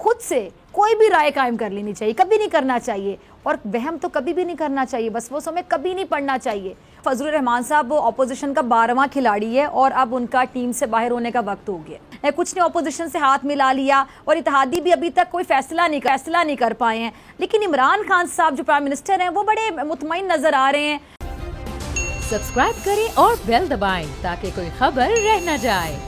खुद से कोई भी राय कायम कर लेनी चाहिए, कभी नहीं करना चाहिए। और वहम तो कभी भी नहीं करना चाहिए, बस वो समय कभी नहीं पढ़ना चाहिए। फजलुर रहमान साहब वो ऑपोजिशन का 12वां खिलाड़ी है और अब उनका टीम से बाहर होने का वक्त हो गया। कुछ ने ऑपोजिशन से हाथ मिला लिया और इत्तेहादी भी अभी तक कोई फैसला नहीं कर पाए हैं। लेकिन इमरान खान साहब जो प्राइम मिनिस्टर हैं वो बड़े मुतमईन नजर आ रहे हैं। सब्सक्राइब करें और बेल दबाएं ताकि कोई खबर रह न जाए।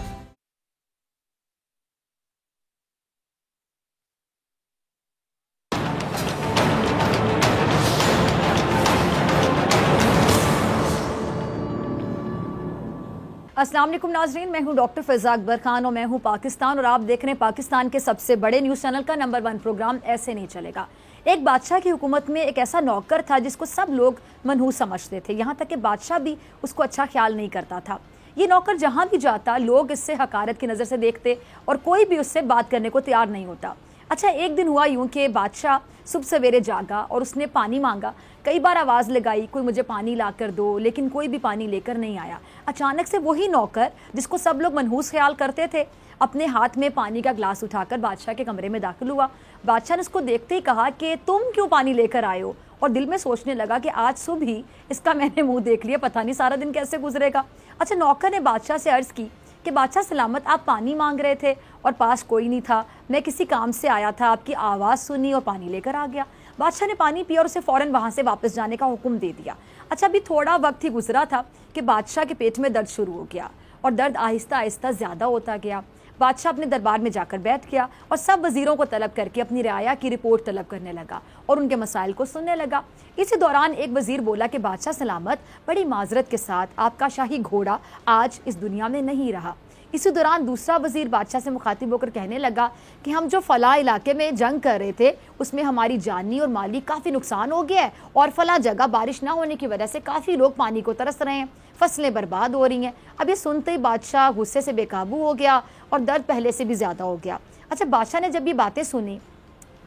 अस्सलाम वालेकुम नाज़रीन, मैं हूं डॉक्टर फ़िज़ा अकबर खान और मैं हूं पाकिस्तान और आप देख रहे हैं पाकिस्तान के सबसे बड़े न्यूज़ चैनल का नंबर 1 प्रोग्राम ऐसे नहीं चलेगा। एक बादशाह की हुकूमत में एक ऐसा नौकर था जिसको सब लोग मनहूस समझते थे, यहाँ तक कि बादशाह भी उसको अच्छा ख्याल नहीं करता था। ये नौकर जहाँ भी जाता लोग इससे हकारत की नज़र से देखते और कोई भी उससे बात करने को तैयार नहीं होता। अच्छा, एक दिन हुआ यूं कि बादशाह सुबह सवेरे जागा और उसने पानी मांगा। कई बार आवाज़ लगाई कोई मुझे पानी ला कर दो, लेकिन कोई भी पानी लेकर नहीं आया। अचानक से वही नौकर जिसको सब लोग मनहूस ख्याल करते थे अपने हाथ में पानी का ग्लास उठाकर बादशाह के कमरे में दाखिल हुआ। बादशाह ने उसको देखते ही कहा कि तुम क्यों पानी लेकर आए हो, और दिल में सोचने लगा कि आज सुबह ही इसका मैंने मुंह देख लिया, पता नहीं सारा दिन कैसे गुजरेगा। अच्छा, नौकर ने बादशाह से अर्ज़ की कि बादशाह सलामत, आप पानी मांग रहे थे और पास कोई नहीं था, मैं किसी काम से आया था, आपकी आवाज़ सुनी और पानी लेकर आ गया। बादशाह ने पानी पिया और उसे फ़ौरन वहाँ से वापस जाने का हुक्म दे दिया। अच्छा, अभी थोड़ा वक्त ही गुजरा था कि बादशाह के पेट में दर्द शुरू हो गया और दर्द आहिस्ता आहिस्ता ज़्यादा होता गया। बादशाह अपने दरबार में जाकर बैठ गया और सब वज़ीरों को तलब करके अपनी रियाया की रिपोर्ट तलब करने लगा और उनके मसाइल को सुनने लगा। इसी दौरान एक वज़ीर बोला कि बादशाह सलामत, बड़ी माजरत के साथ आपका शाही घोड़ा आज इस दुनिया में नहीं रहा। इसी दौरान दूसरा वज़ीर बादशाह से मुखातिब होकर कहने लगा कि हम जो फ़ला इलाके में जंग कर रहे थे उसमें हमारी जानी और माली काफ़ी नुकसान हो गया है और फ़ला जगह बारिश ना होने की वजह से काफ़ी लोग पानी को तरस रहे हैं, फसलें बर्बाद हो रही हैं। अब ये सुनते ही बादशाह गुस्से से बेकाबू हो गया और दर्द पहले से भी ज़्यादा हो गया। अच्छा, बादशाह ने जब ये बातें सुनी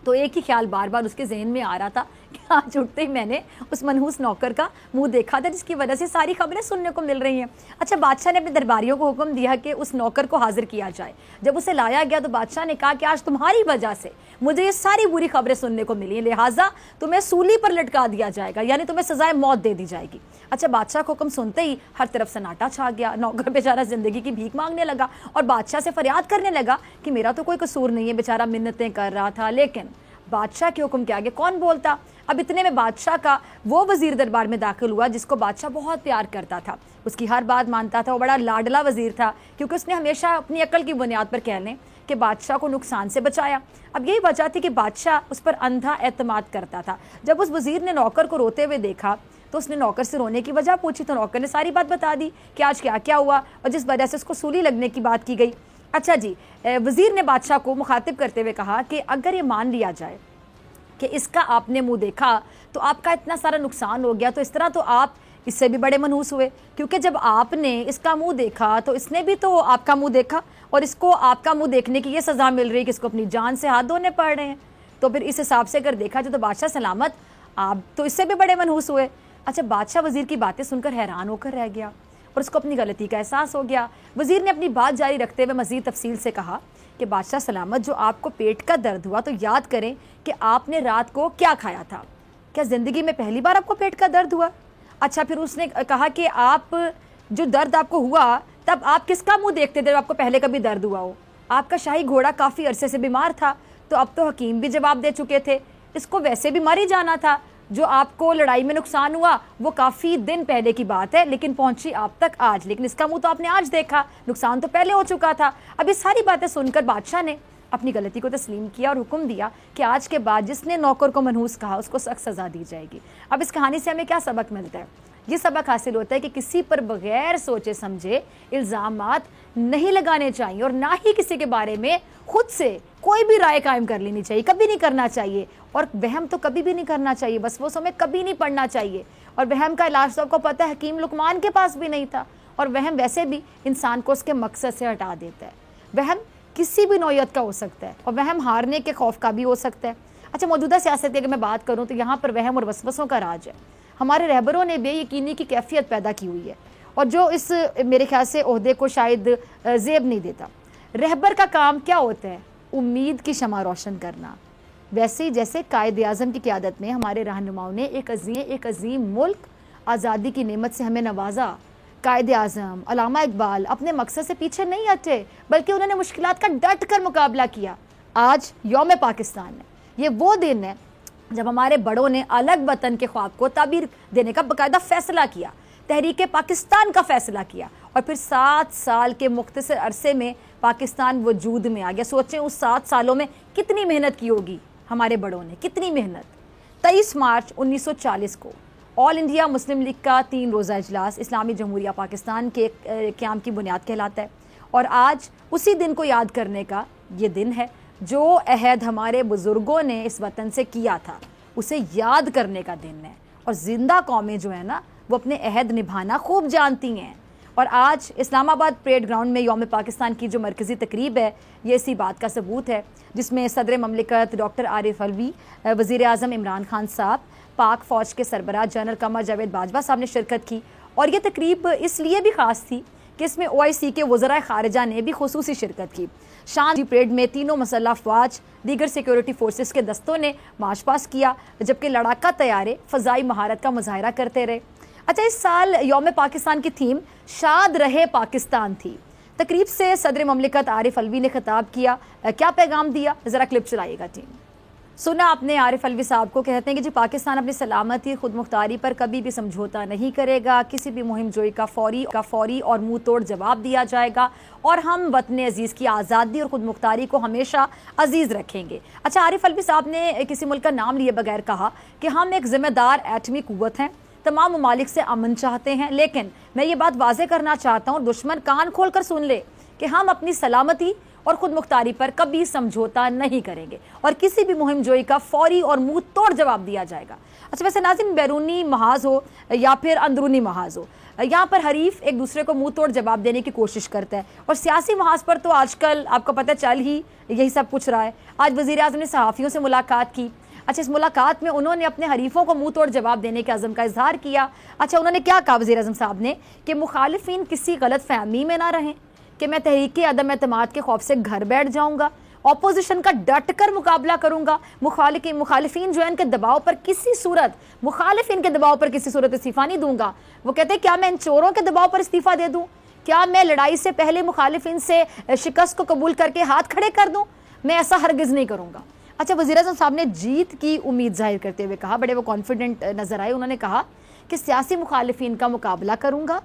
तो एक ही ख्याल बार बार उसके जहन में आ रहा था कि आज उठते ही मैंने उस मनहूस नौकर का मुंह देखा था जिसकी वजह से सारी खबरें सुनने को मिल रही हैं। अच्छा, बादशाह ने अपने दरबारियों को हुक्म दिया कि उस नौकर को हाजिर किया जाए। जब उसे लाया गया तो बादशाह ने कहा कि आज तुम्हारी वजह से मुझे ये सारी बुरी खबरें सुनने को मिली, लिहाजा तुम्हें सूली पर लटका दिया जाएगा, यानी तुम्हें सजाए मौत दे दी जाएगी। अच्छा, बादशाह को हुक्म सुनते ही हर तरफ सन्नाटा छा गया। नौकर बेचारा जिंदगी की भीख मांगने लगा और बादशाह से फरियाद करने लगा कि मेरा तो कोई कसूर नहीं है, बेचारा मिन्नतें कर रहा था, लेकिन बादशाह के हुक्म के आगे कौन बोलता। अब इतने में बादशाह का वो वजीर दरबार में दाखिल हुआ जिसको बादशाह बहुत प्यार करता था, उसकी हर बात मानता था, वो बड़ा लाडला वजीर था क्योंकि उसने हमेशा अपनी अकल की बुनियाद पर कह लें कि बादशाह को नुकसान से बचाया। अब यही वजह थी कि बादशाह उस पर अंधा एतमाद करता था। जब उस वजीर ने नौकर को रोते हुए देखा तो उसने नौकर से रोने की वजह पूछी तो नौकर ने सारी बात बता दी कि आज क्या क्या हुआ और जिस वजह से उसको सूली लगने की बात की गई। अच्छा जी, वजीर ने बादशाह को मुखातिब करते हुए कहा कि अगर ये मान लिया जाए कि इसका आपने मुंह देखा तो आपका इतना सारा नुकसान हो गया, तो इस तरह तो आप इससे भी बड़े मनहूस हुए, क्योंकि जब आपने इसका मुंह देखा तो इसने भी तो आपका मुंह देखा और इसको आपका मुंह देखने की ये सज़ा मिल रही है कि इसको अपनी जान से हाथ धोने पड़ रहे हैं। तो फिर इस हिसाब से अगर देखा जाए तो बादशाह सलामत, आप तो इससे भी बड़े मनहूस हुए। अच्छा, बादशाह वजीर की बातें सुनकर हैरान होकर रह गया और उसको अपनी गलती का एहसास हो गया। वजीर ने अपनी बात जारी रखते हुए मज़ीद तफसील से कहा कि बादशाह सलामत, जो आपको पेट का दर्द हुआ तो याद करें कि आपने रात को क्या खाया था। क्या ज़िंदगी में पहली बार आपको पेट का दर्द हुआ? अच्छा, फिर उसने कहा कि आप जो दर्द आपको हुआ तब आप किसका मुंह देखते थे जब आपको पहले कभी दर्द हुआ हो? आपका शाही घोड़ा काफ़ी अरसे से बीमार था, तो अब तो हकीम भी जवाब दे चुके थे, इसको वैसे भी मर ही जाना था। जो आपको लड़ाई में नुकसान हुआ वो काफ़ी दिन पहले की बात है, लेकिन पहुंची आप तक आज, लेकिन इसका मुंह तो आपने आज देखा, नुकसान तो पहले हो चुका था। अब ये सारी बातें सुनकर बादशाह ने अपनी गलती को तस्लीम किया और हुक्म दिया कि आज के बाद जिसने नौकर को मनहूस कहा उसको सख्त सज़ा दी जाएगी। अब इस कहानी से हमें क्या सबक मिलता है? ये सबक हासिल होता है कि किसी पर बगैर सोचे समझे इल्ज़ामात नहीं लगाने चाहिए और ना ही किसी के बारे में खुद से कोई भी राय कायम कर लेनी चाहिए, कभी नहीं करना चाहिए। और वहम तो कभी भी नहीं करना चाहिए, बस वो समय कभी नहीं पढ़ना चाहिए। और वहम का इलाज तो आपको पता है हकीम लुकमान के पास भी नहीं था। और वहम वैसे भी इंसान को उसके मकसद से हटा देता है। वहम किसी भी नौयत का हो सकता है और वहम हारने के खौफ का भी हो सकता है। अच्छा, मौजूदा सियासत की अगर मैं बात करूँ तो यहाँ पर वहम और वसवसों का राज है। हमारे रहबरों ने बेयकीनी की कैफियत पैदा की हुई है और जो इस मेरे ख्याल से ओहदे को शायद जेब नहीं देता। रहबर का काम क्या होता है? उम्मीद की शमा रोशन करना। वैसे ही जैसे कायद आज़म की क़यादत में हमारे रहनुमाओं ने एक अजीम मुल्क आज़ादी की नेमत से हमें नवाजा। कायद आज़म अल्लामा इकबाल अपने मकसद से पीछे नहीं हटे, बल्कि उन्होंने मुश्किलात का डट कर मुकाबला किया। आज यौम पाकिस्तान है, ये वो दिन है जब हमारे बड़ों ने अलग वतन के ख्वाब को ताबीर देने का बाकायदा फ़ैसला किया, तहरीक पाकिस्तान का फ़ैसला किया, और फिर 7 साल के मुख्तसर अरसे में पाकिस्तान वजूद में आ गया। सोचें उस 7 सालों में कितनी मेहनत की होगी हमारे बड़ों ने, कितनी मेहनत। 23 मार्च 1940 को ऑल इंडिया मुस्लिम लीग का 3 रोज़ा इजलास इस्लामी जमहूरिया पाकिस्तान के क़याम की बुनियाद कहलाता है, और आज उसी दिन को याद करने का ये दिन है। जो अहद हमारे बुज़ुर्गों ने इस वतन से किया था उसे याद करने का दिन है, और ज़िंदा कौमें जो है ना वो अपने अहद निभाना खूब जानती हैं। और आज इस्लामाबाद परेड ग्राउंड में यौम पाकिस्तान की जो मरकज़ी तकरीब है, ये इसी बात का सबूत है, जिसमें सदर ममलिकत डॉक्टर आरिफ अलवी, वज़ीर आज़म इमरान खान साहब, पाक फ़ौज के सरबराह जनरल कमर जावेद बाजवा साहब ने शिरकत की। और ये तकरीब इसलिए भी ख़ास थी कि इसमें OIC के वज़राए ख़ारिजा ने भी खुसूसी शिरकत की। शान परेड में तीनों मसल्ह अफ़वाज, दीगर सिक्योरिटी फोर्सेस के दस्तों ने मार्च पास किया, जबकि लड़ाका तैयारे फ़ज़ाई महारत का मुजाहरा करते रहे। अच्छा, इस साल यौम पाकिस्तान की थीम शाद रहे पाकिस्तान थी। तकरीब से सदर ममलिकत आरिफ अलवी ने खिताब किया। क्या पैगाम दिया, ज़रा क्लिप चलाइएगा टीम। सुना आपने आरिफ अलवी साहब को, कहते हैं कि जी पाकिस्तान अपनी सलामती खुद मुख्तारी पर कभी भी समझौता नहीं करेगा, किसी भी मुहिम जोई का फौरी और मुंह तोड़ जवाब दिया जाएगा, और हम वतन अजीज़ की आज़ादी और खुद मुख्तारी को हमेशा अजीज़ रखेंगे। अच्छा, आरिफ अलवी साहब ने किसी मुल्क का नाम लिए बगैर कहा कि हम एक ज़िम्मेदार एटमी क़ुव्वत हैं, तमाम ममालिक से अमन चाहते हैं, लेकिन मैं ये बात वाज़े करना चाहता हूँ, दुश्मन कान खोल कर सुन ले कि हम अपनी सलामती और खुद मुख्तारी पर कभी समझौता नहीं करेंगे, और किसी भी मुहिम जोई का फौरी और मुंह तोड़ जवाब दिया जाएगा। अच्छा, वैसे नाज़रीन, बैरूनी महाज हो या फिर अंदरूनी महाज हो, यहाँ पर हरीफ एक दूसरे को मुंह तोड़ जवाब देने की कोशिश करता है, और सियासी महाज पर तो आजकल आपको पता चल ही यही सब कुछ रहा है। आज वज़ीर आज़म ने सहाफ़ियों से मुलाकात की। अच्छा, इस मुलाकात में उन्होंने अपने हरीफों को मुंह तोड़ जवाब देने के अज़म का इजहार किया। अच्छा, उन्होंने क्या कहा वज़ीर आज़म साहब ने कि मुखालिफिन किसी गलत फहमी में ना रहें कि मैं तहरीक अदम एतमाद के खौफ से घर बैठ जाऊंगा, अपोजिशन का डट कर मुकाबला करूंगा, मुखालिफिन जो है इनके दबाव पर किसी सूरत इस्तीफ़ा नहीं दूंगा। वो कहते हैं, क्या मैं इन चोरों के दबाव पर इस्तीफ़ा दे दूं? क्या मैं लड़ाई से पहले मुखालिफिन से शिकस्त को कबूल करके हाथ खड़े कर दूं? मैं ऐसा हरगिज़ नहीं करूंगा। अच्छा, वज़ीर आज़म साहब ने जीत की उम्मीद जाहिर करते हुए कहा, बड़े वो कॉन्फिडेंट नज़र आए। उन्होंने कहा कि सियासी मुखालिफिन का मुकाबला करूंगा,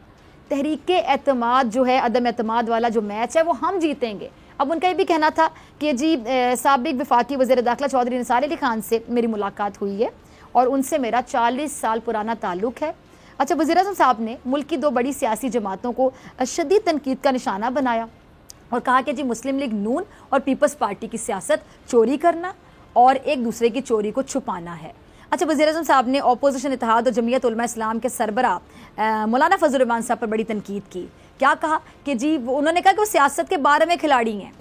तहरीक एतमाद जो है, अदम एतमाद वाला जो मैच है वो हम जीतेंगे। अब उनका ये भी कहना था कि जी साबिक वफाकी वज़ीर दाखिला चौधरी निसार अली खान से मेरी मुलाकात हुई है और उनसे मेरा 40 साल पुराना ताल्लुक़ है। अच्छा, वज़ीर आज़म साहब ने मुल्क की 2 बड़ी सियासी जमातों को शदीद तनकीद का निशाना बनाया और कहा कि जी मुस्लिम लीग नून और पीपल्स पार्टी की सियासत चोरी करना और एक दूसरे की चोरी को छुपाना है। अच्छा, वज़ीर आज़म साहब ने अपोजिशन इत्तेहाद और जमीयत उलमा इस्लाम के सरबराह मौलाना फजल रहमान साहब पर बड़ी तनकीद की। क्या कहा कि जी उन्होंने कहा कि वो सियासत के बारे में खिलाड़ी हैं।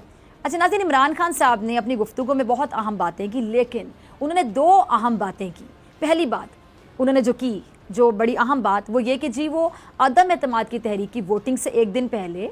अच्छा नाज़रीन, इमरान खान साहब ने अपनी गुफ्तगू में बहुत अहम बातें की, लेकिन उन्होंने 2 अहम बातें की। पहली बात उन्होंने जो बड़ी अहम बात वो ये कि जी वो अदम एतमाद की तहरीक की वोटिंग से एक दिन पहले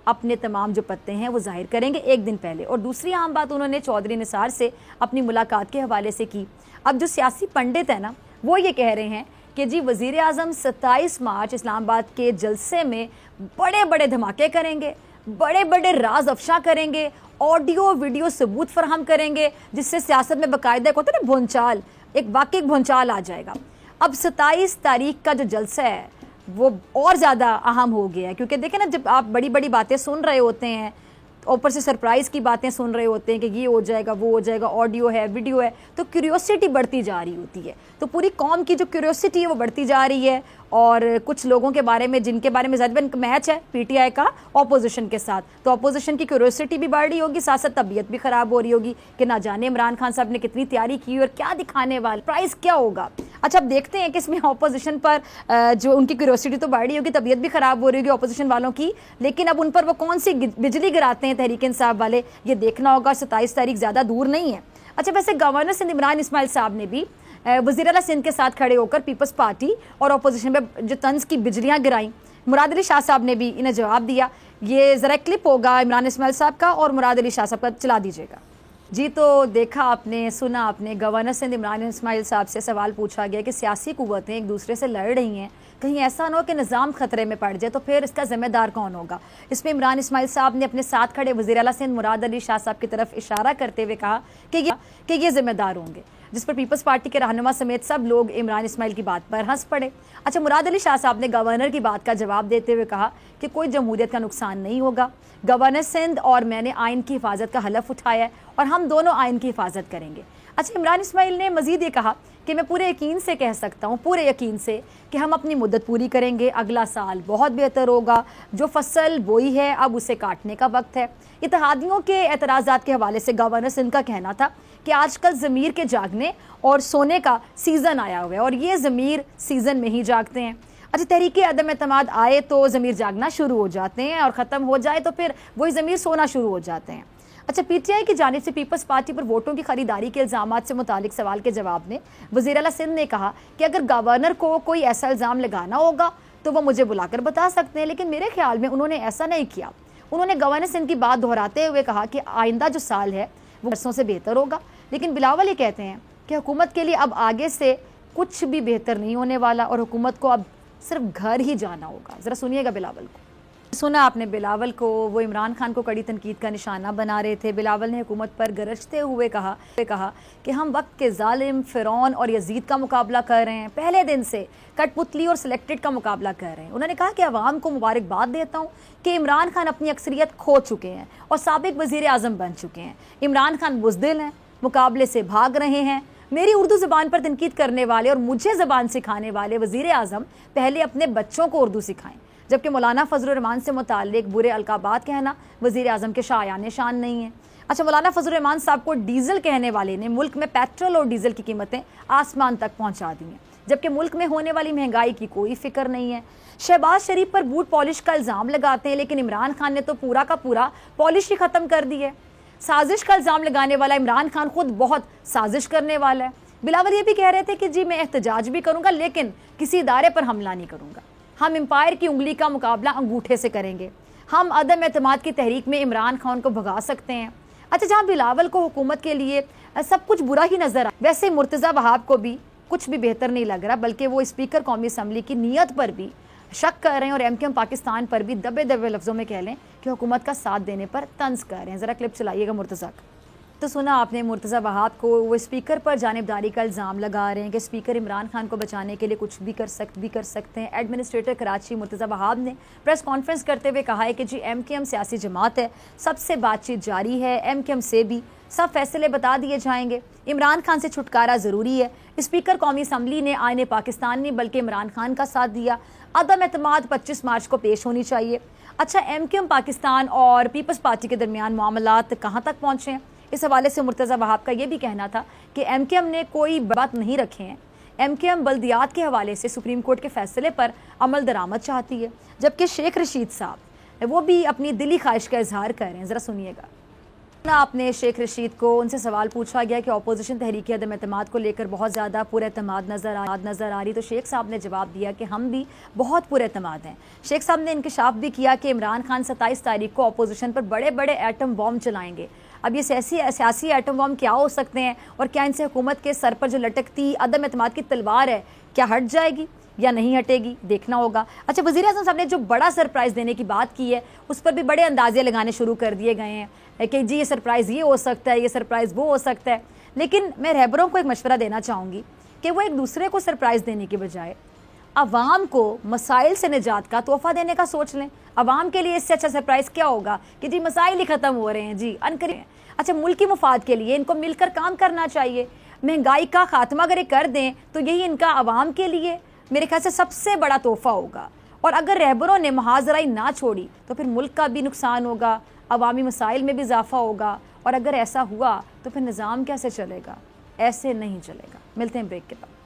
अपने तमाम जो पत्ते हैं वो जाहिर करेंगे, एक दिन पहले। और दूसरी अहम बात उन्होंने चौधरी निसार से अपनी मुलाकात के हवाले से की। अब जो सियासी पंडित है ना, वो ये कह रहे हैं कि जी वज़ीर आज़म 27 मार्च इस्लामाबाद के जलसे में बड़े बड़े धमाके करेंगे, बड़े बड़े राज अफशा करेंगे, ऑडियो वीडियो सबूत फराहम करेंगे, जिससे सियासत में बाकायदा होता है ना भूंचाल, एक वाकई भूंचाल आ जाएगा। अब 27 तारीख का जो जलसा है वो और ज़्यादा अहम हो गया है, क्योंकि देखें ना, जब आप बड़ी बड़ी बातें सुन रहे होते हैं, ऊपर से सरप्राइज़ की बातें सुन रहे होते हैं कि ये हो जाएगा, वो हो जाएगा, ऑडियो है, वीडियो है, तो क्यूरियोसिटी बढ़ती जा रही होती है। तो पूरी कौम की जो क्यूरियोसिटी है वो बढ़ती जा रही है, और कुछ लोगों के बारे में जिनके बारे में ज़ाहिर मैच है PTI का ऑपोजिशन के साथ, तो ऑपोजिशन की क्यूरियोसिटी भी बढ़ रही होगी, साथ साथ तबीयत भी ख़राब हो रही होगी कि ना जाने इमरान खान साहब ने कितनी तैयारी की और क्या दिखाने वाला, प्राइस क्या होगा। अच्छा, अब देखते हैं कि इसमें ऑपोजिशन पर जो उनकी क्यूरियोसिटी तो बढ़ रही होगी, तबीयत भी ख़राब हो रही होगी ऑपोजिशन वालों की, लेकिन अब उन पर वो कौन सी बिजली गिराते हैं तहरीक इंसाफ वाले, ये देखना होगा। 27 तारीख ज़्यादा दूर नहीं है। अच्छा, वैसे गवर्नर सिंध इमरान इस्माइल साहब ने भी वज़ीर आला सिंध के साथ खड़े होकर पीपल्स पार्टी और अपोजिशन में जो तंज की बिजलियाँ गिराई, मुराद अली शाह साहब ने भी इन्हें जवाब दिया। ये ज़रा क्लिप होगा इमरान इस्माइल साहब का और मुराद अली शाह साहब का, चला दीजिएगा। जी, तो देखा आपने, सुना आपने, गवर्नर सिंध इमरान इस्माइल साहब से सवाल पूछा गया कि सियासी कुव्वतें एक दूसरे से लड़ रही हैं, कहीं ऐसा ना हो कि निज़ाम खतरे में पड़ जाए, तो फिर इसका जिम्मेदार कौन होगा। इसमें इमरान इस्माइल साहब ने अपने साथ खड़े वज़ीर आला सिंध मुराद अली शाह साहब की तरफ इशारा करते हुए कहा कि ये जिम्मेदार होंगे, जिस पर पीपल्स पार्टी के रहनुमा समेत सब लोग इमरान इस्माइल की बात पर हंस पड़े। अच्छा, मुराद अली शाह साहब ने गवर्नर की बात का जवाब देते हुए कहा कि कोई जमहूरियत का नुकसान नहीं होगा। गवर्नर सिंध और मैंने आइन की हिफाजत का हलफ उठाया है और हम दोनों आइन की हिफाजत करेंगे। अच्छा, इमरान इस्माइल ने मजीद ये कहा कि मैं पूरे यकीन से कह सकता हूँ, पूरे यकीन से, कि हम अपनी मुद्दत पूरी करेंगे, अगला साल बहुत बेहतर होगा, जो फसल बोई है अब उसे काटने का वक्त है। इत्तेहादियों के एतराज़ात के हवाले से गवर्नर सिंध का कहना था कि आजकल ज़मीर के जागने और सोने का सीज़न आया हुआ है और ये ज़मीर सीज़न में ही जागते हैं। अच्छा, तहरीके अदम एतमाद आए तो ज़मीर जागना शुरू हो जाते हैं और ख़त्म हो जाए तो फिर वही ज़मीर सोना शुरू हो जाते हैं। अच्छा, पीटीआई की जानिब से पीपल्स पार्टी पर वोटों की खरीदारी के इल्ज़ामात से मुतालिक सवाल के जवाब में वज़ीर आला सिंध ने कहा कि अगर गवर्नर को कोई ऐसा इल्ज़ाम लगाना होगा तो वो मुझे बुलाकर बता सकते हैं, लेकिन मेरे ख्याल में उन्होंने ऐसा नहीं किया। उन्होंने गवर्नर सिंध की बात दोहराते हुए कहा कि आइंदा जो साल है वो बरसों से बेहतर होगा, लेकिन बिलावल ये कहते हैं कि हुकूमत के लिए अब आगे से कुछ भी बेहतर नहीं होने वाला और हुकूमत को अब सिर्फ घर ही जाना होगा। ज़रा सुनिएगा बिलावल को। सुना आपने बिलावल को, वो इमरान खान को कड़ी तनकीद का निशाना बना रहे थे। बिलावल ने हुकूमत पर गरजते हुए कहा कि हम वक्त के जालिम, फ़िरौन और यजीद का मुकाबला कर रहे हैं, पहले दिन से कठपुतली और सिलेक्टेड का मुकाबला कर रहे हैं। उन्होंने कहा कि अवाम को मुबारकबाद देता हूँ कि इमरान खान अपनी अक्सरियत खो चुके हैं और साबिक वज़ीर आज़म बन चुके हैं। इमरान खान बुज़दिल हैं, मुकाबले से भाग रहे हैं। मेरी उर्दू ज़बान पर तनकीद करने वाले और मुझे ज़बान सिखाने वाले वज़ीर आज़म पहले अपने बच्चों को उर्दू सिखाएं, जबकि मौलाना फजलुर रहमान से मुताल्लिक बुरे अलकाबात कहना वज़ीर आज़म के शायान शान नहीं है। अच्छा, मौलाना फजलुर रहमान साहब को डीजल कहने वाले ने मुल्क में पेट्रोल और डीजल की कीमतें आसमान तक पहुँचा दी हैं, जबकि मुल्क में होने वाली महंगाई की कोई फिक्र नहीं है। शहबाज शरीफ पर बूट पॉलिश का इल्ज़ाम लगाते हैं, लेकिन इमरान खान ने तो पूरा का पूरा पॉलिश ही ख़त्म कर दी है। साजिश का इल्ज़ाम लगाने वाला इमरान खान खुद बहुत साजिश करने वाला है। बिलावल ये भी कह रहे थे कि जी मैं एहतजाज भी करूँगा लेकिन किसी इदारे पर हमला नहीं करूँगा। हम एम्पायर की उंगली का मुकाबला अंगूठे से करेंगे। हम अदम एतमाद की तहरीक में इमरान खान को भगा सकते हैं। अच्छा, जहाँ बिलावल को हुकूमत के लिए सब कुछ बुरा ही नजर आ, वैसे मुर्तज़ा वहाब को भी कुछ भी बेहतर नहीं लग रहा, बल्कि वो स्पीकर कौमी असम्बली की नीयत पर भी शक कर रहे हैं और एमकेएम पाकिस्तान पर भी दबे दबे लफ्ज़ों में कह लें कि हुकूमत का साथ देने पर तंज कर रहे हैं। ज़रा क्लिप चलाइएगा मुर्तज़ा का। तो सुना आपने मुर्तज़ा वहाब को, वो स्पीकर पर जानिबदारी का इल्ज़ाम लगा रहे हैं कि स्पीकर इमरान खान को बचाने के लिए कुछ भी कर सकते हैं। एडमिनिस्ट्रेटर कराची मुर्तज़ा वहाब ने प्रेस कॉन्फ्रेंस करते हुए कहा है कि जी एमकेएम सियासी जमात है, सबसे बातचीत जारी है, एमकेएम से भी सब फैसले बता दिए जाएंगे। इमरान खान से छुटकारा ज़रूरी है। स्पीकर कौमी असम्बली ने आईने पाकिस्तान नहीं बल्कि इमरान खान का साथ दिया। अदम एतमाद 25 मार्च को पेश होनी चाहिए। अच्छा, एमकेएम पाकिस्तान और पीपल्स पार्टी के दरमियान मामलात कहाँ तक पहुँचे हैं, इस हवाले से मुर्तज़ा वहाब का ये भी कहना था कि एमकेएम ने कोई बात नहीं रखे हैं। एमकेएम बल्दियात के हवाले से सुप्रीम कोर्ट के फैसले पर अमल दरामद चाहती है, जबकि शेख रशीद साहब वो भी अपनी दिली ख्वाहिश का इजहार कर रहे हैं। ज़रा सुनिएगा। आपने शेख रशीद को, उनसे सवाल पूछा गया कि अपोजिशन तहरीक अदम एतमाद को लेकर बहुत ज़्यादा पुरएतमाद नज़र आ रही, तो शेख साहब ने जवाब दिया कि हम भी बहुत पुरएतमाद हैं। शेख साहब ने इंकशाफ भी किया कि इमरान खान 27 तारीख को अपोजिशन पर बड़े बड़े एटम बॉम्ब चलाएंगे। अब ये सियासी एटम बॉम्ब क्या हो सकते हैं और क्या इनसे हुकूमत के सर पर जो लटकती अदम एतमाद की तलवार है क्या हट जाएगी या नहीं हटेगी, देखना होगा। अच्छा, वज़ीर आज़म साहब ने जो बड़ा सरप्राइज़ देने की बात की है उस पर भी बड़े अंदाजे लगाने शुरू कर दिए गए हैं कि जी ये सरप्राइज़ ये हो सकता है, ये सरप्राइज़ वो हो सकता है। लेकिन मैं रहबरों को एक मशवरा देना चाहूँगी कि वो एक दूसरे को सरप्राइज़ देने के बजाय अवाम को मसाइल से निजात का तोहफ़ा देने का सोच लें। अवाम के लिए इससे अच्छा सरप्राइज़ क्या होगा कि जी मसाइल ही ख़त्म हो रहे हैं, जी अनकरीब। अच्छा, मुल्की मुफाद के लिए इनको मिलकर काम करना चाहिए। महंगाई का खात्मा अगर ये कर दें तो यही इनका अवाम के लिए मेरे ख्याल से सबसे बड़ा तोहफ़ा होगा। और अगर रहबरों ने मुहाजराई ना छोड़ी तो फिर मुल्क का भी नुकसान होगा, अवामी मसाइल में भी इजाफा होगा, और अगर ऐसा हुआ तो फिर निज़ाम कैसे चलेगा? ऐसे नहीं चलेगा। मिलते हैं ब्रेक के बाद।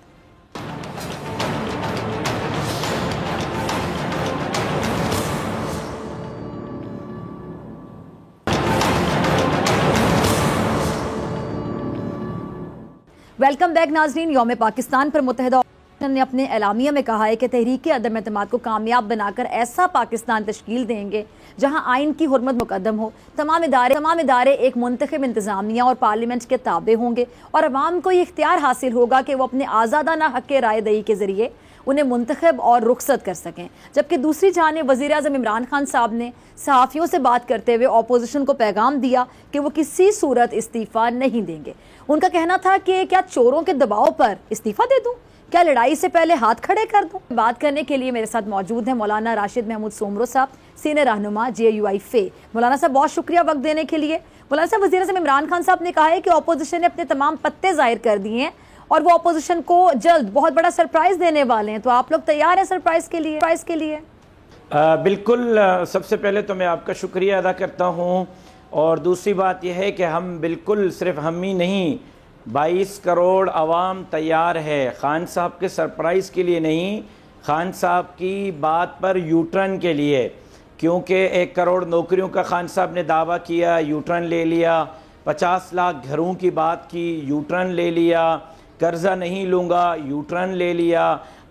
वेलकम बैक नाज़रीन। यौम पाकिस्तान पर मुत्तहिदा ने अपने एलामिया में कहा है कि तहरीक अदम एतमाद को कामयाब बनाकर ऐसा पाकिस्तान तश्कील देंगे जहां आइन की हुर्मत मुकद्दम हो, तमाम इदारे एक मुंतखब इंतजामिया और पार्लियामेंट के ताबे होंगे और अवाम को ये इख्तियार हासिल होगा कि वो अपने आज़ादाना हक़ राय दही के ज़रिए उन्हें मुंतखब और रुखसत कर सकें। जबकि दूसरी जानिब वज़ीर आज़म इमरान खान साहब ने सहाफ़ियों से बात करते हुए अपोजिशन को पैगाम दिया कि वो किसी सूरत इस्तीफ़ा नहीं देंगे। उनका कहना था कि क्या चोरों के दबाव पर इस्तीफ़ा दे दूँ, क्या लड़ाई से पहले हाथ खड़े कर दूं? बात करने के लिए मेरे साथ मौजूद हैं मौलाना राशिद महमूद सोमरो साहब, सीनियर रहनुमा JUI फे। मौलाना साहब बहुत शुक्रिया वक्त देने के लिए। मौलाना साहब, वज़ीर आज़म इमरान खान साहब ने कहा है कि अपोजिशन ने अपने तमाम पत्ते जाहिर कर दिए हैं और वो अपोजिशन को जल्द बहुत बड़ा सरप्राइज देने वाले हैं, तो आप लोग तैयार हैं सरप्राइज के लिए? बिल्कुल। सबसे पहले तो मैं आपका शुक्रिया अदा करता हूँ और दूसरी बात यह है कि हम बिल्कुल सिर्फ हम ही नहीं 22 करोड़ आवाम तैयार है खान साहब के सरप्राइज़ के लिए नहीं, खान साहब की बात पर यूटर्न के लिए, क्योंकि 1 करोड़ नौकरियों का खान साहब ने दावा किया, यूटर्न ले लिया, 50 लाख घरों की बात की, यूटर्न ले लिया, कर्जा नहीं लूँगा, यूटर्न ले लिया।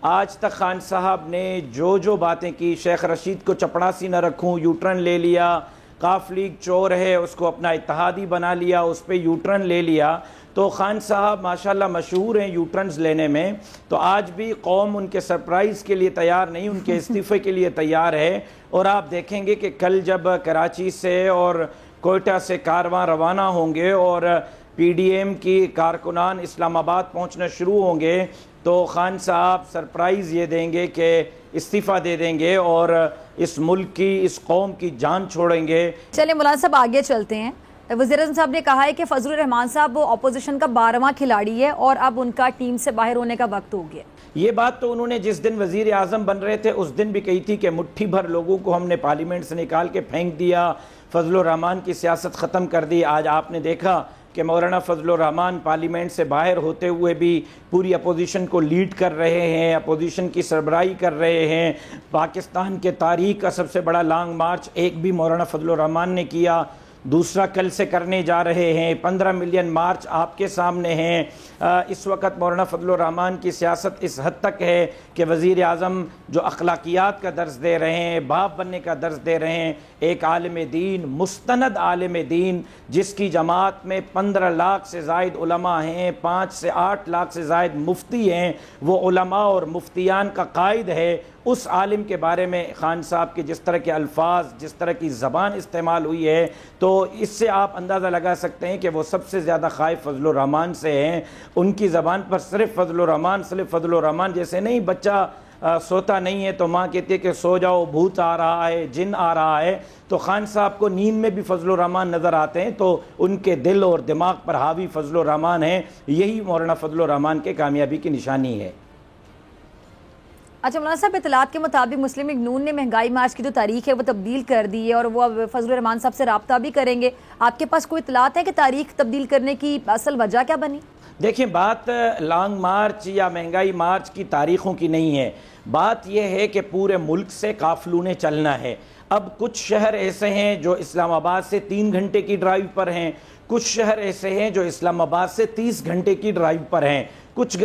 आज तक खान साहब ने जो बातें की, शेख रशीद को चपड़ासी न रखूँ, यूटर्न ले लिया, काफ लीग चोर है उसको अपना इत्तेहादी बना लिया, उस पर यूटर्न ले लिया। तो खान साहब माशाल्लाह मशहूर हैं यूटर्न्स लेने में, तो आज भी कौम उनके सरप्राइज़ के लिए तैयार नहीं, उनके इस्तीफ़े के लिए तैयार है। और आप देखेंगे कि कल जब कराची से और कोयटा से कारवां रवाना होंगे और PDM की कारकुनान इस्लामाबाद पहुंचना शुरू होंगे तो खान साहब सरप्राइज़ ये देंगे कि इस्तीफ़ा दे देंगे और इस मुल्क की, इस कौम की जान छोड़ेंगे। चलिए मौलाना साहब आगे चलते हैं। वज़ीर आज़म साहब ने कहा है कि फजलुर रहमान साहब अपोजिशन का 12वां खिलाड़ी है और अब उनका टीम से बाहर होने का वक्त हो गया। ये बात तो उन्होंने जिस दिन वज़ीर आज़म बन रहे थे उस दिन भी कही थी कि मुट्ठी भर लोगों को हमने पार्लियामेंट से निकाल के फेंक दिया, फजलुर रहमान की सियासत ख़त्म कर दी। आज आपने देखा कि मौलाना फजलुर रहमान पार्लियामेंट से बाहर होते हुए भी पूरी अपोजिशन को लीड कर रहे हैं, अपोजिशन की सरबराही कर रहे हैं। पाकिस्तान के तारीख का सबसे बड़ा लॉन्ग मार्च एक भी मौलाना फजलुर रहमान ने किया, दूसरा कल से करने जा रहे हैं। 15 मिलियन मार्च आपके सामने हैं। इस वक्त मौलाना फजलुर रहमान की सियासत इस हद तक है कि वज़ीर आज़म जो अखलाकियात का दर्ज दे रहे हैं, बाप बनने का दर्ज दे रहे हैं, एक आलिम दीन, मुस्तनद आलिम दीन जिसकी जमात में 15 लाख से ज़ायद उलमा हैं, 5 से 8 लाख से ज़ायद मुफ्ती हैं, वो उलमा और मुफ्तियान का कायद है। उस आलिम के बारे में खान साहब के जिस तरह के अल्फाज, जिस तरह की ज़बान इस्तेमाल हुई है, तो इससे आप अंदाज़ा लगा सकते हैं कि वो सबसे ज़्यादा खाइफ फजलुर रहमान से हैं। उनकी ज़बान पर सिर्फ फजलुर रहमान जैसे नहीं, बच्चा सोता नहीं है तो माँ कहती है कि सो जाओ, भूत आ रहा है, जिन आ रहा है, तो खान साहब को नींद में भी फजलुर रहमान नज़र आते हैं। तो उनके दिल और दिमाग पर हावी फजलुर रहमान है। यही मौलाना फजलुर रहमान के कामयाबी की निशानी है। अच्छा मौलाना साहब, इतलात के मुताबिक मुस्लिम लीग नून ने महंगाई मार्च की जो तारीख है वो तब्दील कर दी है और वो अब फजलुर रहमान साहब से रब्ता भी करेंगे। आपके पास कोई इतलात है कि तारीख तब्दील करने की असल वजह क्या बनी? देखिए, बात लॉन्ग मार्च या महंगाई मार्च की तारीखों की नहीं है, बात यह है कि पूरे मुल्क से काफिलों ने चलना है। अब कुछ शहर ऐसे हैं जो इस्लामाबाद से 3 घंटे की ड्राइव पर हैं, कुछ शहर ऐसे हैं जो इस्लामाबाद से 30 घंटे की ड्राइव पर हैं, कुछ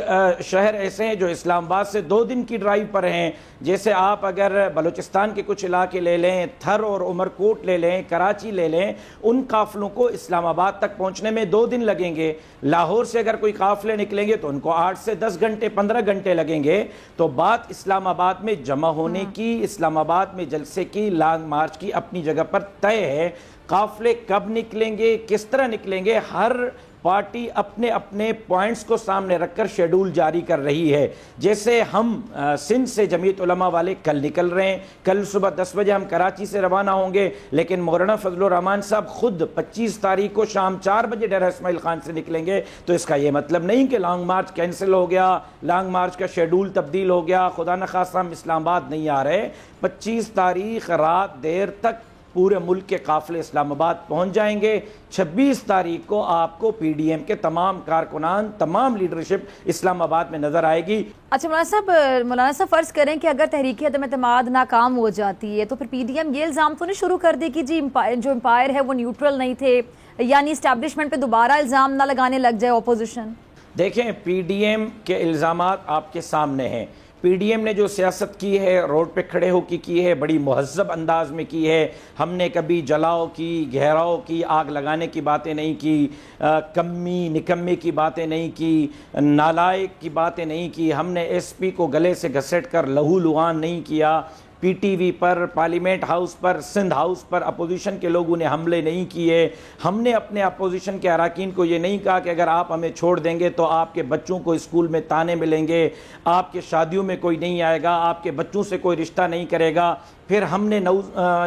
शहर ऐसे हैं जो इस्लामाबाद से 2 दिन की ड्राइव पर हैं। जैसे आप अगर बलूचिस्तान के कुछ इलाके ले लें, थर और उमरकोट ले लें, कराची ले लें, उन काफ़िलों को इस्लामाबाद तक पहुंचने में 2 दिन लगेंगे। लाहौर से अगर कोई काफ़िले निकलेंगे तो उनको 8 से 10 घंटे 15 घंटे लगेंगे। तो बात इस्लामाबाद में जमा होने की, इस्लामाबाद में जलसे की, लॉन्ग मार्च की अपनी जगह पर तय है। काफ़िले कब निकलेंगे, किस तरह निकलेंगे, हर पार्टी अपने अपने पॉइंट्स को सामने रखकर शेड्यूल जारी कर रही है। जैसे हम सिंध से जमीयत उलमा वाले कल निकल रहे हैं, कल सुबह 10 बजे हम कराची से रवाना होंगे, लेकिन मौलाना फजलुर रहमान साहब खुद 25 तारीख को शाम 4 बजे डेरा इस्माइल खान से निकलेंगे। तो इसका यह मतलब नहीं कि लॉन्ग मार्च कैंसिल हो गया, लॉन्ग मार्च का शेड्यूल तब्दील हो गया, खुदा न खास्ता हम इस्लामाबाद नहीं आ रहे। 25 तारीख रात देर तक पूरे मुल्क के काफिले इस्लामाबाद पहुंच जाएंगे। 26 तारीख को आपको PDM के तमाम कारकुनान, तमाम लीडरशिप इस्लामाबाद में नजर आएगी। अच्छा मौलाना साहब फर्ज करें कि अगर तहरीक अदम एतमाद नाकाम हो जाती है तो फिर PDM ये इल्ज़ाम तो नहीं शुरू कर दे कि जी जो एम्पायर है वो न्यूट्रल नहीं थे, यानी इस्टेब्लिशमेंट पे दोबारा इल्ज़ाम ना लगाने लग जाए अपोजिशन? देखें, पीडीएम के इल्ज़ामात आपके सामने हैं। पीडीएम ने जो सियासत की है, रोड पे खड़े होकर की है, बड़ी महज़्ज़ब अंदाज में की है। हमने कभी जलाओ की, घेराव की, आग लगाने की बातें नहीं की, कम्मी निकम्मी की बातें नहीं की, नालायक की बातें नहीं की। हमने एसपी को गले से घसीट कर लहू लुहान नहीं किया। पीटीवी पर, पार्लियामेंट हाउस पर, सिंध हाउस पर अपोजिशन के लोगों ने हमले नहीं किए। हमने अपने अपोजिशन के अरकान को ये नहीं कहा कि अगर आप हमें छोड़ देंगे तो आपके बच्चों को स्कूल में ताने मिलेंगे, आपके शादियों में कोई नहीं आएगा, आपके बच्चों से कोई रिश्ता नहीं करेगा। फिर हमने